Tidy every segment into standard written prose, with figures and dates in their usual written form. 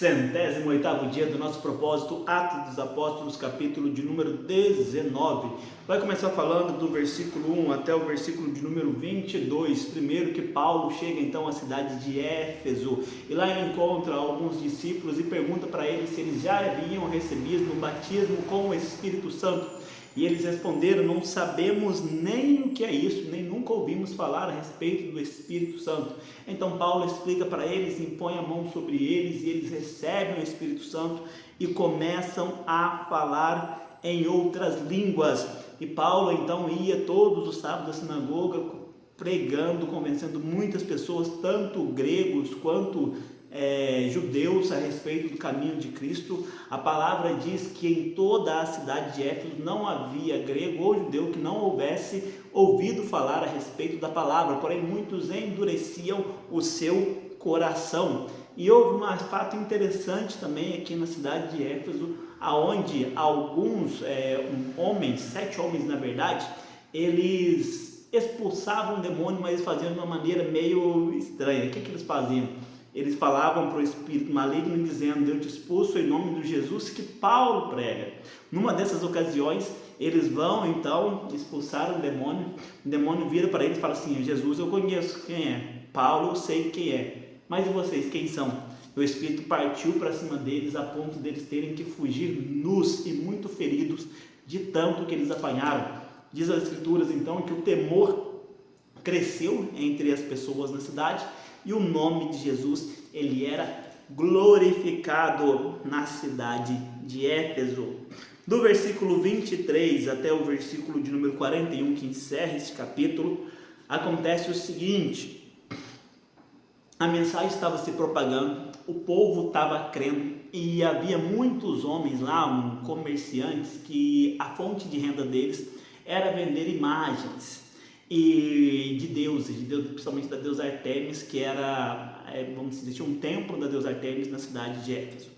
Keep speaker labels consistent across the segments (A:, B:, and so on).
A: 108º dia do nosso propósito, Atos dos Apóstolos, capítulo de número 19. Vai começar falando do versículo 1 até o versículo de número 22. Primeiro que Paulo chega então à cidade de Éfeso e lá ele encontra alguns discípulos e pergunta para eles se eles já haviam recebido o batismo com o Espírito Santo. E eles responderam: não sabemos nem o que é isso, nem nunca ouvimos falar a respeito do Espírito Santo. Então Paulo explica para eles, impõe a mão sobre eles e eles recebem o Espírito Santo e começam a falar em outras línguas. E Paulo então ia todos os sábados à sinagoga pregando, convencendo muitas pessoas, tanto gregos quanto judeus, a respeito do caminho de Cristo. A palavra diz que em toda a cidade de Éfeso não havia grego ou judeu que não houvesse ouvido falar a respeito da palavra, porém muitos endureciam o seu coração. E houve um fato interessante também aqui na cidade de Éfeso, aonde alguns homens, 7 homens na verdade, eles expulsavam o demônio, mas faziam de uma maneira meio estranha. O que eles faziam? Eles falavam para o espírito maligno dizendo: eu te expulso em nome do Jesus que Paulo prega. Numa dessas ocasiões, eles vão então expulsar o demônio vira para eles e fala assim: Jesus eu conheço quem é, Paulo eu sei quem é, mas e vocês quem são? O espírito partiu para cima deles a ponto deles terem que fugir nus e muito feridos de tanto que eles apanharam. Diz as escrituras então que o temor cresceu entre as pessoas na cidade e o nome de Jesus, ele era glorificado na cidade de Éfeso. Do versículo 23 até o versículo de número 41, que encerra este capítulo, acontece o seguinte: a mensagem estava se propagando, o povo estava crendo e havia muitos homens lá, comerciantes, que a fonte de renda deles era vender imagens e de deuses, principalmente da deusa Artemis, que era, vamos dizer, tinha um templo da deusa Artemis na cidade de Éfeso.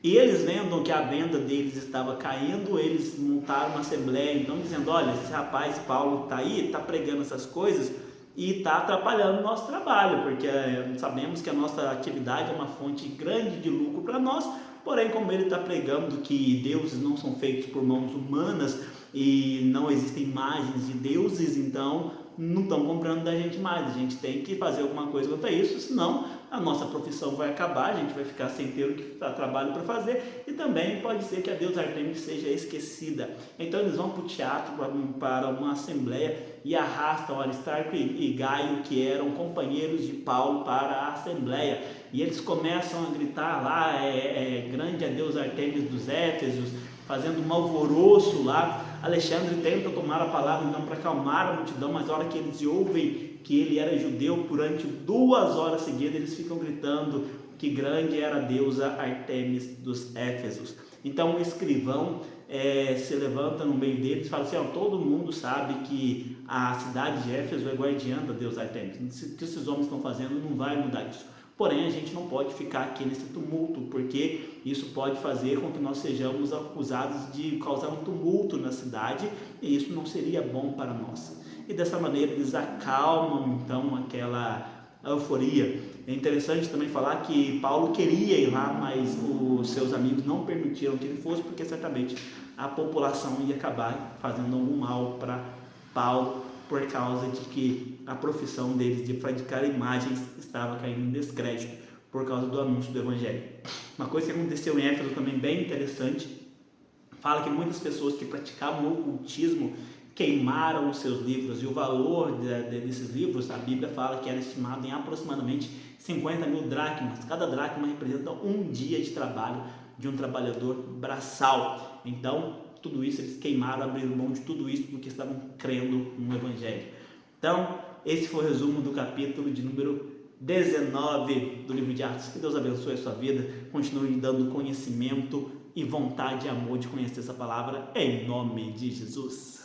A: E eles vendo que a venda deles estava caindo, eles montaram uma assembleia, então dizendo: olha, esse rapaz Paulo está aí, está pregando essas coisas e está atrapalhando o nosso trabalho, porque sabemos que a nossa atividade é uma fonte grande de lucro para nós, porém como ele está pregando que deuses não são feitos por mãos humanas e não existem imagens de deuses, então não estão comprando da gente mais. A gente tem que fazer alguma coisa quanto a isso, senão a nossa profissão vai acabar, a gente vai ficar sem ter o que trabalho para fazer, e também pode ser que a deusa Artemis seja esquecida. Então eles vão para o teatro, para uma assembleia, e arrastam Aristarco e Gaio, que eram companheiros de Paulo, para a assembleia, e eles começam a gritar lá: grande a deusa Artemis dos Éfesos, fazendo um alvoroço lá. Alexandre tenta tomar a palavra então para acalmar a multidão, mas na hora que eles ouvem que ele era judeu, durante 2 horas seguidas eles ficam gritando que grande era a deusa Artemis dos Éfesos. Então o escrivão se levanta no meio deles e fala assim: todo mundo sabe que a cidade de Éfeso é guardiã da deusa Artemis, o que esses homens estão fazendo não vai mudar isso. Porém, a gente não pode ficar aqui nesse tumulto, porque isso pode fazer com que nós sejamos acusados de causar um tumulto na cidade, e isso não seria bom para nós. E dessa maneira eles acalmam então aquela euforia. É interessante também falar que Paulo queria ir lá, mas os seus amigos não permitiram que ele fosse, porque certamente a população ia acabar fazendo algum mal para Paulo, por causa de que a profissão deles de praticar imagens estava caindo em descrédito por causa do anúncio do evangelho. Uma coisa que aconteceu em Éfeso também bem interessante, fala que muitas pessoas que praticavam o ocultismo queimaram os seus livros, e o valor desses livros, a Bíblia fala que era estimado em aproximadamente 50 mil dracmas. Cada dracma representa um dia de trabalho de um trabalhador braçal. Então tudo isso eles queimaram, abriram mão de tudo isso porque estavam crendo no evangelho. Então esse foi o resumo do capítulo de número 19 do livro de Atos. Que Deus abençoe a sua vida, continue dando conhecimento e vontade e amor de conhecer essa palavra, em nome de Jesus.